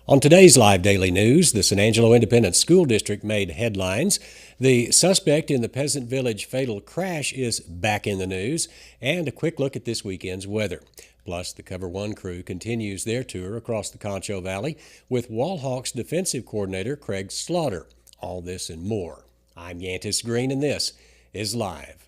On today's live daily news, the San Angelo Independent School District made headlines. The suspect in the Peasant Village fatal crash is back in the news, and a quick look at this weekend's weather. Plus, the COVER1 crew continues their tour across the Concho Valley with Wallhawks defensive coordinator Craig Slaughter. All this and more. I'm Yantis Green, and this is Live.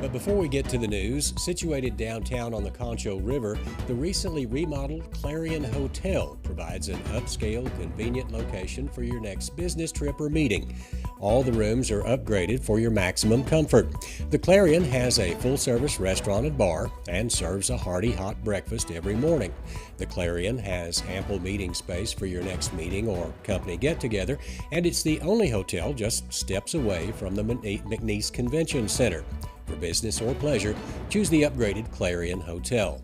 But before we get to the news, situated downtown on the Concho River, the recently remodeled Clarion Hotel provides an upscale, convenient location for your next business trip or meeting. All the rooms are upgraded for your maximum comfort. The Clarion has a full-service restaurant and bar and serves a hearty hot breakfast every morning. The Clarion has ample meeting space for your next meeting or company get-together, and it's the only hotel just steps away from the McNeese Convention Center. For business or pleasure, choose the upgraded Clarion Hotel.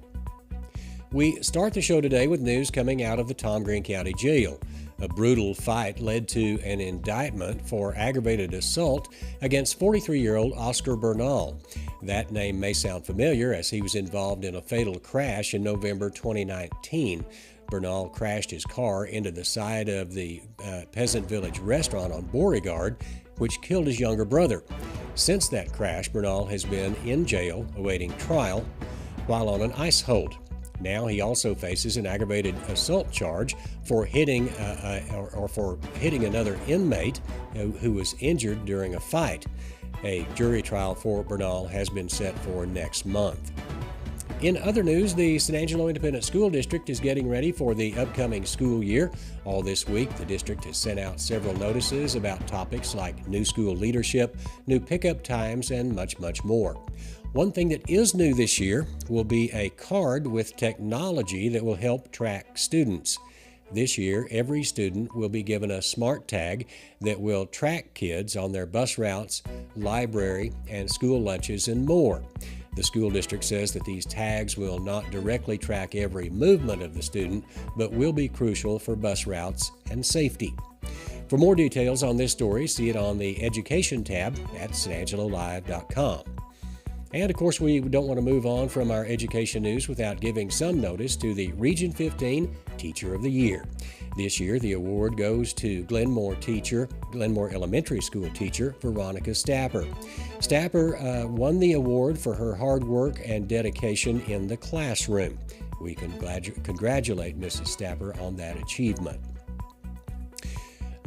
We start the show today with news coming out of the Tom Green County Jail. A brutal fight led to an indictment for aggravated assault against 43-year-old Oscar Bernal. That name may sound familiar as he was involved in a fatal crash in November 2019. Bernal crashed his car into the side of the Peasant Village restaurant on Beauregard, which killed his younger brother. Since that crash, Bernal has been in jail awaiting trial while on an ICE hold. Now he also faces an aggravated assault charge for hitting another inmate who was injured during a fight. A jury trial for Bernal has been set for next month. In other news, the San Angelo Independent School District is getting ready for the upcoming school year. All this week, the district has sent out several notices about topics like new school leadership, new pickup times, and much, much more. One thing that is new this year will be a card with technology that will help track students. This year, every student will be given a smart tag that will track kids on their bus routes, library, and school lunches, and more. The school district says that these tags will not directly track every movement of the student, but will be crucial for bus routes and safety. For more details on this story, see it on the Education tab at sanangelolive.com. And of course, we don't want to move on from our education news without giving some notice to the Region 15 Teacher of the Year. This year, the award goes to Glenmore Elementary School teacher, Veronica Stapper. Stapper won the award for her hard work and dedication in the classroom. We congratulate Mrs. Stapper on that achievement.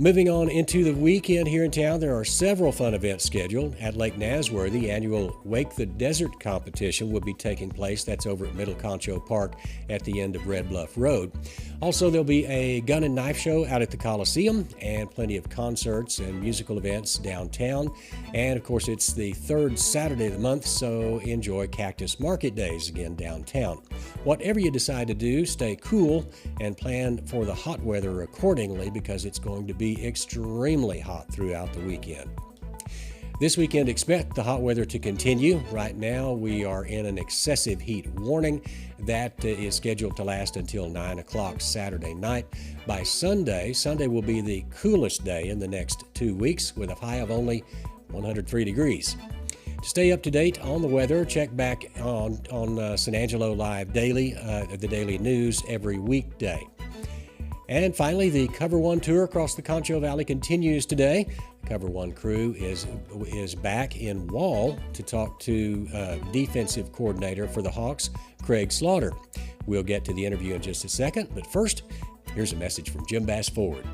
Moving on into the weekend here in town, there are several fun events scheduled. At Lake Nasworthy, the annual Wake the Desert competition will be taking place. That's over at Middle Concho Park at the end of Red Bluff Road. Also, there'll be a gun and knife show out at the Coliseum and plenty of concerts and musical events downtown. And of course, it's the third Saturday of the month, so enjoy Cactus Market Days again downtown. Whatever you decide to do, stay cool and plan for the hot weather accordingly because it's going to be extremely hot throughout the weekend. This weekend, expect the hot weather to continue. Right now, we are in an excessive heat warning that is scheduled to last until 9 o'clock Saturday night. By Sunday will be the coolest day in the next 2 weeks with a high of only 103 degrees. To stay up to date on the weather, check back on San Angelo Live Daily, the daily news every weekday. And finally, the COVER1 tour across the Concho Valley continues today. The COVER1 crew is back in Wall to talk to defensive coordinator for the Hawks, Craig Slaughter. We'll get to the interview in just a second, but first, here's a message from Jim Bass Ford.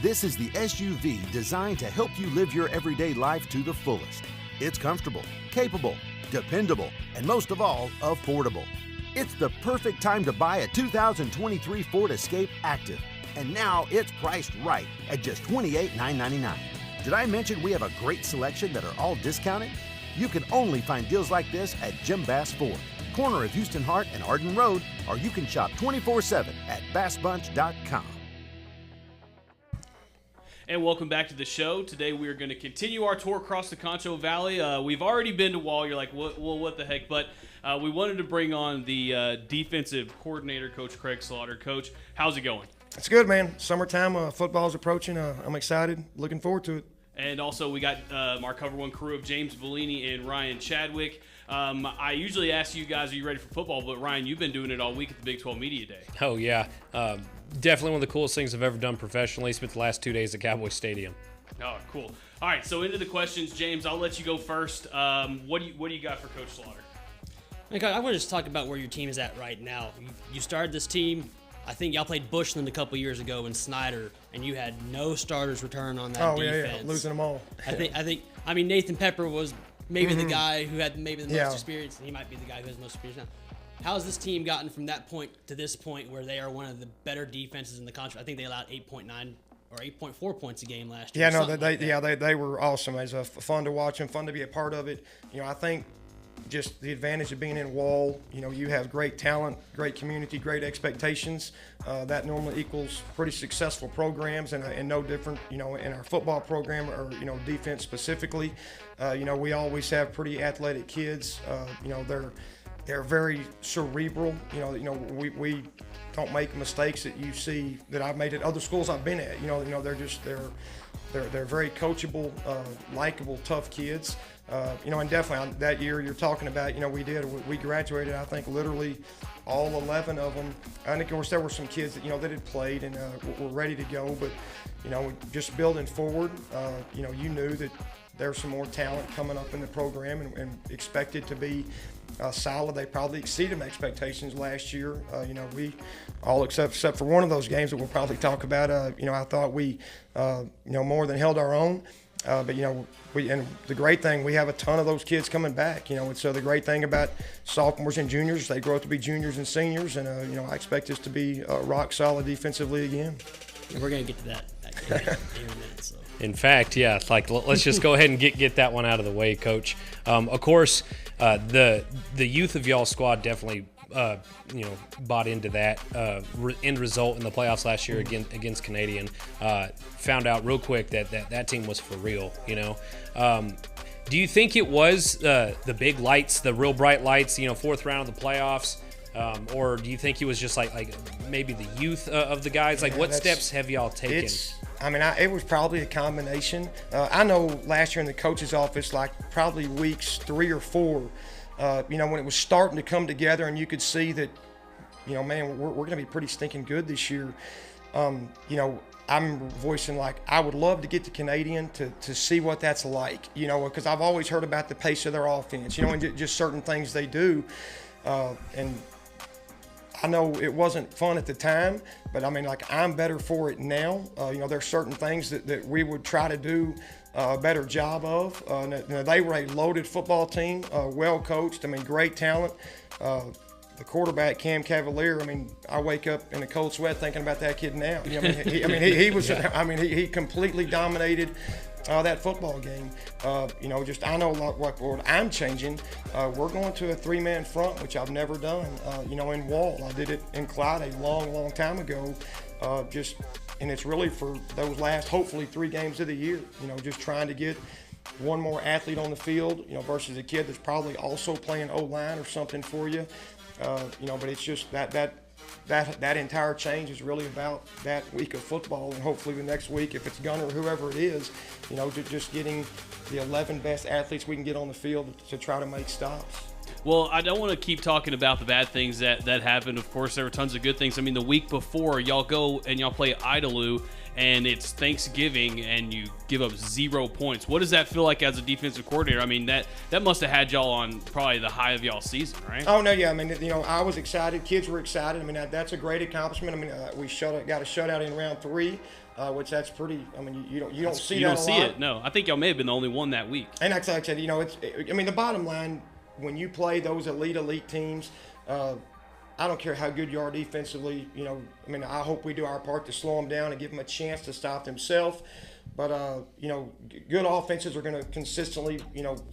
This is the SUV designed to help you live your everyday life to the fullest. It's comfortable, capable, dependable, and most of all, affordable. It's the perfect time to buy a 2023 Ford Escape Active, and now it's priced right at just $28,999. Did I mention we have a great selection that are all discounted? You can only find deals like this at Jim Bass Ford, corner of Houston Hart and Arden Road, or you can shop 24/7 at bassbunch.com. And welcome back to the show. Today we are going to continue our tour across the Concho Valley. We've already been to Wall. You're like, what the heck? But we wanted to bring on the defensive coordinator, Coach Craig Slaughter. Coach, how's it going? It's good, man. Summertime, football's approaching. I'm excited. Looking forward to it. And also we got our COVER1 crew of James Bellini and Ryan Chadwick. I usually ask you guys, are you ready for football? But Ryan, you've been doing it all week at the Big 12 Media Day. Oh, yeah. Definitely one of the coolest things I've ever done professionally. Spent the last 2 days at Cowboy Stadium. Oh, cool. All right, so into the questions. James, I'll let you go first. What do you got for Coach Slaughter? I want to just talk about where your team is at right now. You started this team. I think y'all played Bushland a couple years ago in Snyder, and you had no starters return on that defense. Yeah, losing them all. I mean, Nathan Pepper was maybe the guy who had maybe the most experience, and he might be the guy who has the most experience now. How has this team gotten from that point to this point where they are one of the better defenses in the country? I think they allowed 8.9 or 8.4 points a game last year. Yeah, no, they were awesome. It was fun to watch and fun to be a part of it. I think just the advantage of being in Wall, you have great talent, great community, great expectations. That normally equals pretty successful programs, and no different, in our football program or, defense specifically. We always have pretty athletic kids. They're very cerebral. We don't make mistakes that you see that I've made at other schools I've been at. They're very coachable, likable, tough kids. And definitely that year you're talking about, we graduated, I think, literally all 11 of them. And of course, there were some kids that had played and were ready to go, but, just building forward, you knew that there's some more talent coming up in the program and expected to be solid. They probably exceeded my expectations last year. We all except for one of those games that we'll probably talk about. I thought we, more than held our own. But the great thing, we have a ton of those kids coming back. And so the great thing about sophomores and juniors, they grow up to be juniors and seniors, and I expect us to be rock solid defensively again. Yeah, we're gonna get to that in a minute. So. In fact, yeah, let's just go ahead and get that one out of the way, Coach. Of course, the youth of y'all's squad definitely bought into that end result in the playoffs last year against Canadian. Found out real quick that team was for real. Do you think it was the big lights, the real bright lights, fourth round of the playoffs? Or do you think it was just like maybe the youth of the guys? What steps have y'all taken? It was probably a combination. I know last year in the coach's office, probably weeks 3 or 4, when it was starting to come together and you could see that, man, we're going to be pretty stinking good this year. I'm voicing I would love to get to Canadian to see what that's like, because I've always heard about the pace of their offense, and just certain things they do. And I know it wasn't fun at the time, but I'm better for it now. There's certain things that we would try to do a better job of. They were a loaded football team, well coached. Great talent. The quarterback, Cam Cavalier, I wake up in a cold sweat thinking about that kid now. He was. He completely dominated that football game. I know what I'm changing. We're going to a 3-man front, which I've never done. In Wall, I did it in Clyde a long time ago. And it's really for those last, hopefully, 3 games of the year. Just trying to get one more athlete on the field, versus a kid that's probably also playing O-line or something for you. But it's just that entire change is really about that week of football, and hopefully the next week, if it's Gunner or whoever it is, just getting the 11 best athletes we can get on the field to try to make stops. Well, I don't want to keep talking about the bad things that happened. Of course, there were tons of good things. The week before, y'all go and y'all play Idalou, and it's Thanksgiving, and you give up 0 points. What does that feel like as a defensive coordinator? That must have had y'all on probably the high of y'all's season, right? Oh, no, yeah. I was excited. Kids were excited. That's a great accomplishment. We got a shutout in round 3. Which that's pretty. You don't see that a lot. You don't see it. No, I think y'all may have been the only one that week. And like I said, the bottom line, when you play those elite teams, I don't care how good you are defensively. I hope we do our part to slow them down and give them a chance to stop themselves. But good offenses are going to consistently,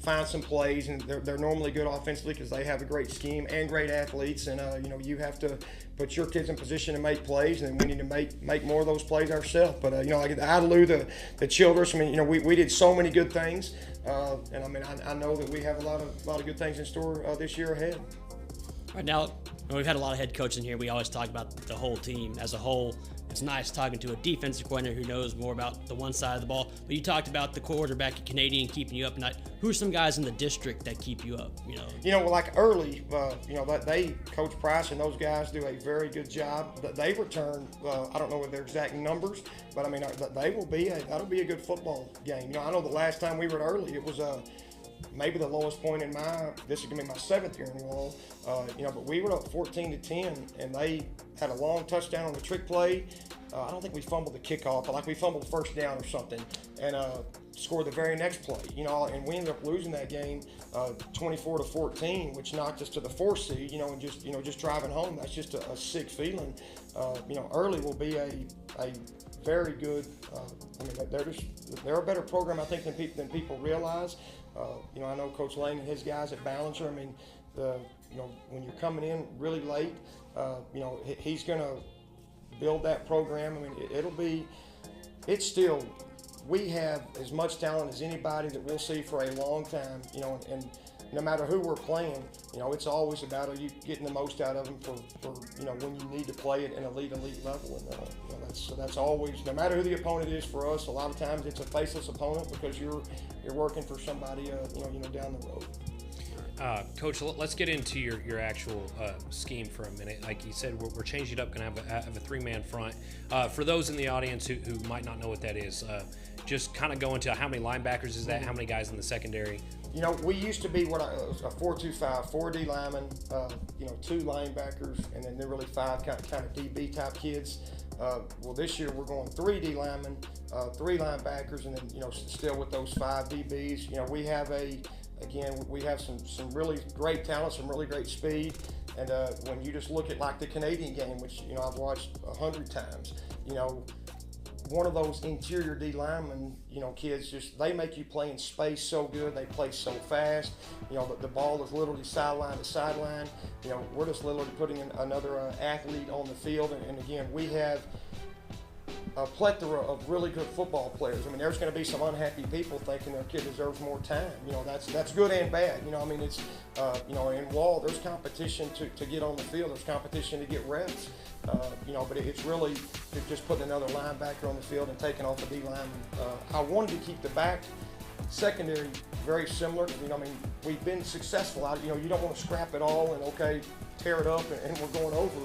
find some plays, and they're normally good offensively because they have a great scheme and great athletes. And you have to put your kids in position to make plays, and then we need to make more of those plays ourselves. But like the Idalou, the Childress, we did so many good things, and I know that we have a lot of good things in store this year ahead. Right now, we've had a lot of head coaches in here. We always talk about the whole team as a whole. It's nice talking to a defensive coordinator who knows more about the one side of the ball. But you talked about the quarterback at Canadian keeping you up at night. Who are some guys in the district that keep you up? Like early, they Coach Price and those guys do a very good job. They return. I don't know what their exact numbers, but that'll be a good football game. I know the last time we were at early, it was maybe the lowest point in this is going to be my 7th year in Wall. But we were up 14-10, and they had a long touchdown on the trick play. I don't think we fumbled the kickoff, but we fumbled the first down or something, and scored the very next play. And we ended up losing that game 24-14, which knocked us to the 4th seed. And just driving home, that's just a sick feeling. Early will be a very good. They're a better program, I think, than people realize. I know Coach Lane and his guys at Ballinger. When you're coming in really late, he's going to build that program. We have as much talent as anybody that we'll see for a long time. And no matter who we're playing, it's always about are you getting the most out of them for when you need to play at an elite level. And that's always, no matter who the opponent is for us. A lot of times it's a faceless opponent because you're working for somebody down the road. Coach, let's get into your actual scheme for a minute. Like you said, we're changing it up, going to have a 3-man front. For those in the audience who might not know what that is, just kind of go into how many linebackers is that, how many guys in the secondary? We used to be a 4-2-5, 4 D linemen, 2 linebackers, and then really 5 kind of DB type kids. This year we're going 3 D linemen, 3 linebackers, and then still with those 5 DBs. We have some really great talent, some really great speed, and when you just look at the Canadian game, which I've watched 100 times, one of those interior D linemen, kids they make you play in space so good. They play so fast. The ball is literally sideline to sideline. We're just literally putting another athlete on the field, and again, we have a plethora of really good football players. There's going to be some unhappy people thinking their kid deserves more time. That's good and bad. It's in Wall, there's competition to get on the field. There's competition to get reps. But it's really just putting another linebacker on the field and taking off a D lineman. I wanted to keep the back secondary very similar. We've been successful out. You don't want to scrap it all and tear it up and we're going over.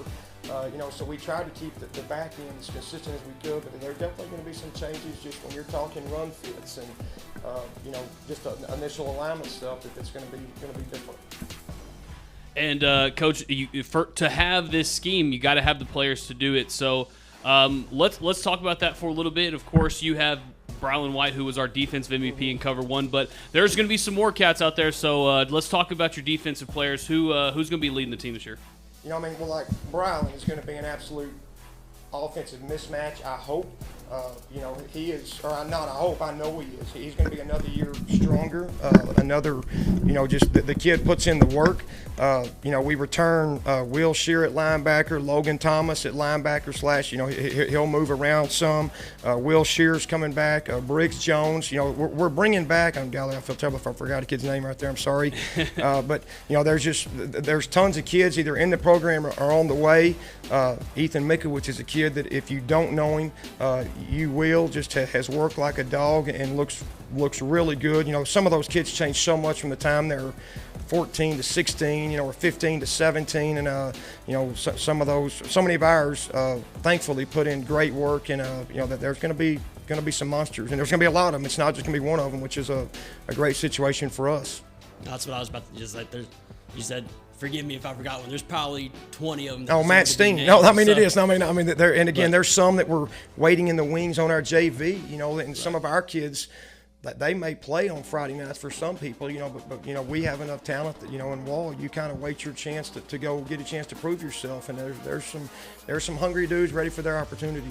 So we tried to keep the back end as consistent as we could, but there's definitely going to be some changes just when you're talking run fits and just the initial alignment stuff. That's going to be different. And Coach, to have this scheme, you got to have the players to do it. So let's talk about that for a little bit. Of course, you have Brylan White, who was our defensive MVP in COVER1, but there's going to be some more cats out there. So let's talk about your defensive players. Who's going to be leading the team this year? Brylan is going to be an absolute offensive mismatch, I hope. He is, or not I hope, I know he is. He's going to be another year stronger. Just the kid puts in the work. We return Will Shear at linebacker, Logan Thomas at linebacker / he'll move around some. Will Shear's coming back, Briggs Jones. We're bringing back, golly, I feel terrible if I forgot a kid's name right there, I'm sorry. But there's tons of kids either in the program or on the way. Ethan Mikowicz is a kid that if you don't know him, you will. Just has worked like a dog and looks really good. Some of those kids change so much from the time they're 14 to 16, or 15 to 17, and so many of ours thankfully put in great work, and that there's going to be some monsters, and there's going to be a lot of them. It's not just going to be one of them, which is a great situation for us. That's what I was about to just you said. Forgive me if I forgot one. There's probably 20 of them. Matt Steen. It is. There's some that were waiting in the wings on our JV. And some of our kids, that they may play on Friday nights for some people. But we have enough talent that in Wall, you kind of wait your chance to go get a chance to prove yourself. And there's some hungry dudes ready for their opportunity.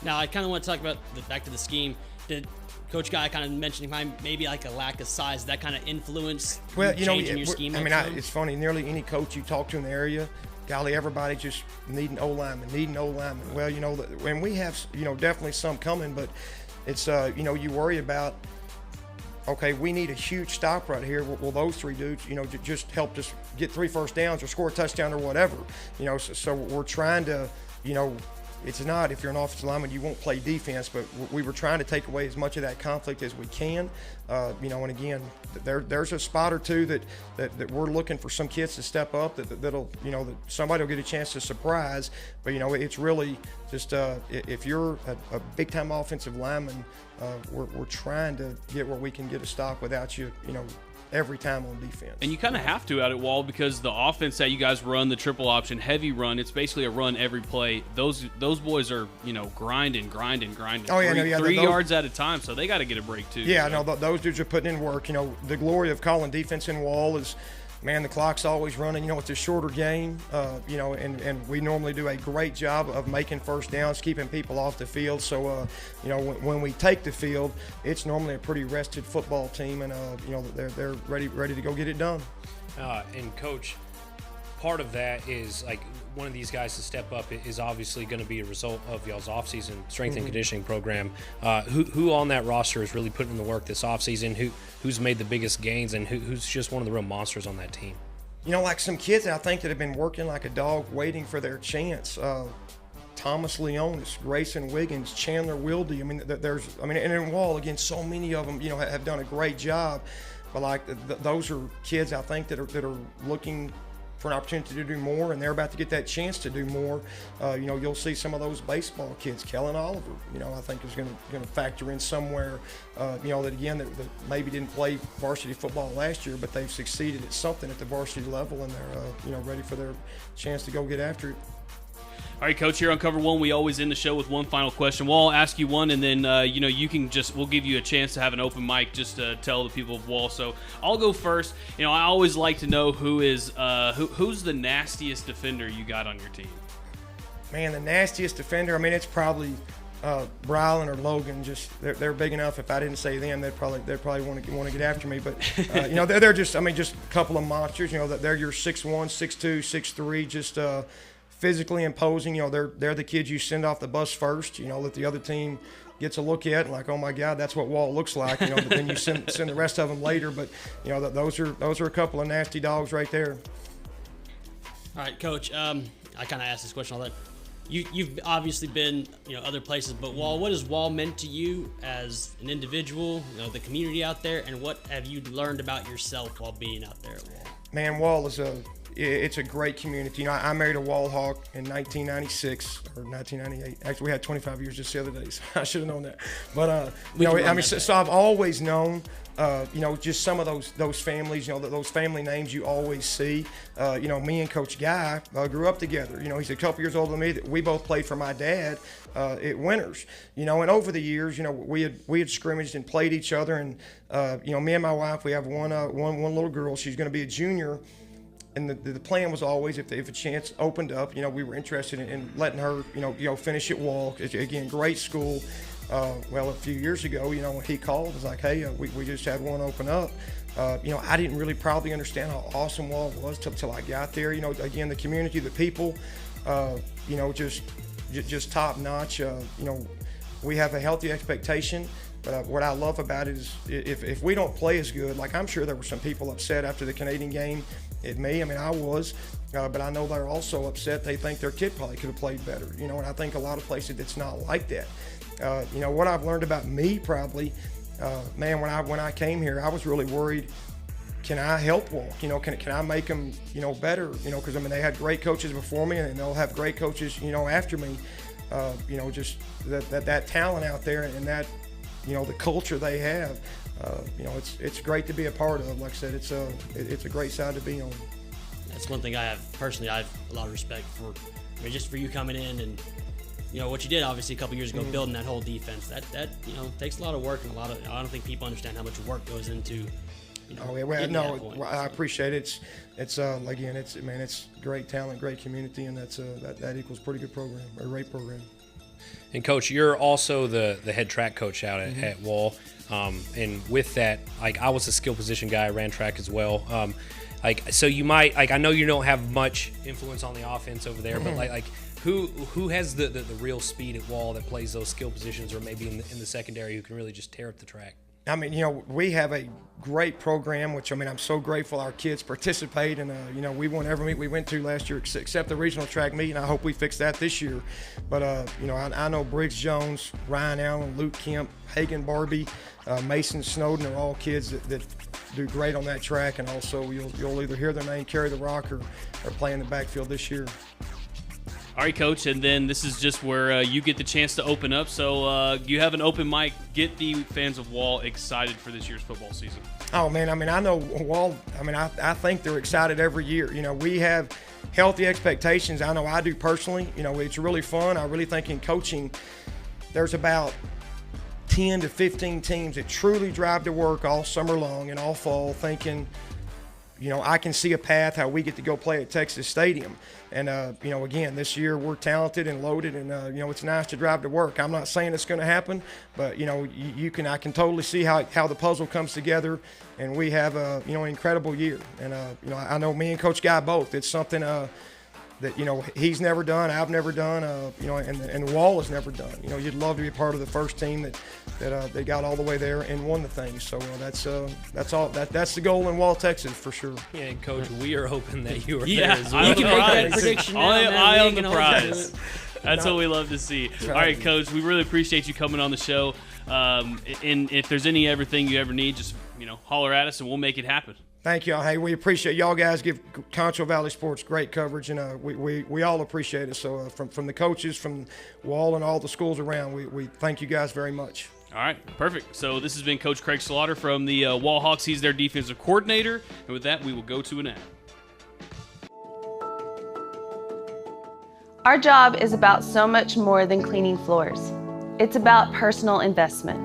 Now I kind of want to talk about back to the scheme. did Coach Guy kind of mentioning maybe like a lack of size, did that kind of influence changing your scheme? It's funny. Nearly any coach you talk to in the area, golly, everybody just need an O-lineman. Well, and we have, definitely some coming, but it's, you worry about, okay, we need a huge stop right here. Well, those three dudes, just helped us get 3 first downs or score a touchdown or whatever. So we're trying to, it's not, if you're an offensive lineman, you won't play defense, but we were trying to take away as much of that conflict as we can. And again, there's a spot or two that we're looking for some kids to step up that'll, that somebody will get a chance to surprise. But, it's really just, if you're a big-time offensive lineman, we're trying to get where we can get a stop without you, every time on defense. And you kind of have to out at Wall, because the offense that you guys run, the triple option heavy run, it's basically a run every play. Those boys are, grinding. Oh, yeah, three yards at a time, so they got to get a break too. Yeah, those dudes are putting in work. The glory of calling defense in Wall is, man, the clock's always running. It's a shorter game, and we normally do a great job of making first downs, keeping people off the field. So, when we take the field, it's normally a pretty rested football team, and they're ready to go get it done. And Coach, part of that is like one of these guys to step up is obviously going to be a result of y'all's offseason strength and conditioning program. Who on that roster is really putting in the work this offseason? Who's made the biggest gains, and who's just one of the real monsters on that team? Like some kids I think that have been working like a dog waiting for their chance. Thomas Leonis, Grayson Wiggins, Chandler Wilde. And in Wall, again, so many of them, have done a great job. But those are kids I think that are looking for an opportunity to do more, and they're about to get that chance to do more. You'll see some of those baseball kids. Kellen Oliver, I think is going to factor in somewhere. That again that maybe didn't play varsity football last year, but they've succeeded at something at the varsity level, and they're ready for their chance to go get after it. All right, Coach, here on Cover One, we always end the show with one final question. Well, I'll ask you one, and then, you can we'll give you a chance to have an open mic just to tell the people of Wall. So I'll go first. I always like to know who's the nastiest defender you got on your team. Man, the nastiest defender, it's probably Brylan or Logan. Just they're big enough. If I didn't say them, they'd probably want to get after me. But they're just just a couple of monsters. That they're your 6'1", 6'2", 6'3", just physically imposing. They're the kids you send off the bus first. That the other team gets a look at and like, oh my God, that's what Wall looks like. But then you send the rest of them later. But those are a couple of nasty dogs right there. All right, Coach. I kind of asked this question all the time. You've obviously been other places, but Wall, what has Wall meant to you as an individual? The community out there, and what have you learned about yourself while being out there at Wall? Man, Wall is it's a great community. I married a Wall Hawk in 1996 or 1998. Actually, we had 25 years just the other day, so I should have known that. But so I've always known. Just some of those families, those family names you always see. Me and Coach Guy grew up together. He's a couple years older than me. We both played for my dad at Winters. And over the years, we had scrimmaged and played each other. And me and my wife, we have one little girl. She's going to be a junior. And the plan was always, if a chance opened up, we were interested in letting her, finish at Wall. Again, great school. A few years ago, when he called, it was like, hey, we just had one open up. I didn't really probably understand how awesome Wall was till I got there. Again, the community, the people, just top notch. We have a healthy expectation. But what I love about it is if we don't play as good, like I'm sure there were some people upset after the Canadian game at me. I was. But I know they're also upset. They think their kid probably could have played better. And I think a lot of places it's not like that. What I've learned about me probably, man, when I came here, I was really worried. Can I help Wall? Can I make them, better? Because they had great coaches before me, and they'll have great coaches, after me. Just that talent out there, and that, the culture they have. It's great to be a part of. Like I said, it's a great side to be on. That's one thing I have personally. I have a lot of respect for, just for you coming in and. What you did obviously a couple years ago, building that whole defense. That takes a lot of work and I don't think people understand how much work goes into. I appreciate it. It's great talent, great community, and that equals pretty good program, a great program. And Coach, you're also the head track coach out at Wall. And with that, like, I was a skill position guy, ran track as well. So you might, like, I know you don't have much influence on the offense over there, but like who has the real speed at Wall that plays those skill positions, or maybe in the secondary, who can really just tear up the track? I mean, we have a great program, which, I'm so grateful our kids participate. And, we won every meet we went to last year except the regional track meet, and I hope we fix that this year. But, I know Briggs Jones, Ryan Allen, Luke Kemp, Hagan Barbie, Mason Snowden are all kids that do great on that track. And also you'll either hear their name carry the rock or play in the backfield this year. All right, Coach, and then this is just where you get the chance to open up. So you have an open mic. Get the fans of Wall excited for this year's football season. Oh, man, I know Wall, I think they're excited every year. We have healthy expectations. I know I do personally. It's really fun. I really think in coaching there's about 10 to 15 teams that truly drive to work all summer long and all fall thinking, I can see a path how we get to go play at Texas Stadium. And, again, this year we're talented and loaded, and, it's nice to drive to work. I'm not saying it's going to happen, but, I can totally see how the puzzle comes together, and we have an incredible year. And, I know me and Coach Guy both. It's something that, he's never done, I've never done, and Wall has never done. You'd love to be a part of the first team that they got all the way there and won the thing. So that's the goal in Wall, Texas, for sure. Yeah, and Coach, we are hoping that you are there Yeah, as well. You can make that prediction now, man. Eye We on ain't the gonna hold you to prize. it. That's what we love to see. All right, Coach, we really appreciate you coming on the show. And if there's everything you ever need, just holler at us and we'll make it happen. Thank y'all. Hey, we appreciate y'all guys give Concho Valley Sports great coverage, and we all appreciate it. So from the coaches, from Wall and all the schools around, we thank you guys very much. All right, perfect. So this has been Coach Craig Slaughter from the Wall Hawks. He's their defensive coordinator. And with that, we will go to an ad. Our job is about so much more than cleaning floors. It's about personal investment.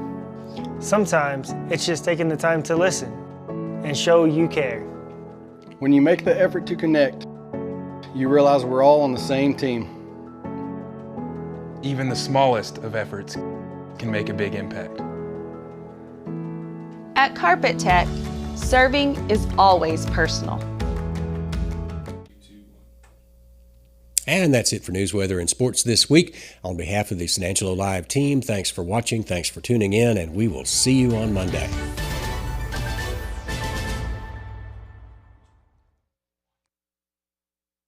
Sometimes it's just taking the time to listen and show you care. When you make the effort to connect, you realize we're all on the same team. Even the smallest of efforts can make a big impact. At Carpet Tech, serving is always personal. And that's it for news, weather, and sports this week. On behalf of the San Angelo Live team, thanks for watching, thanks for tuning in, and we will see you on Monday.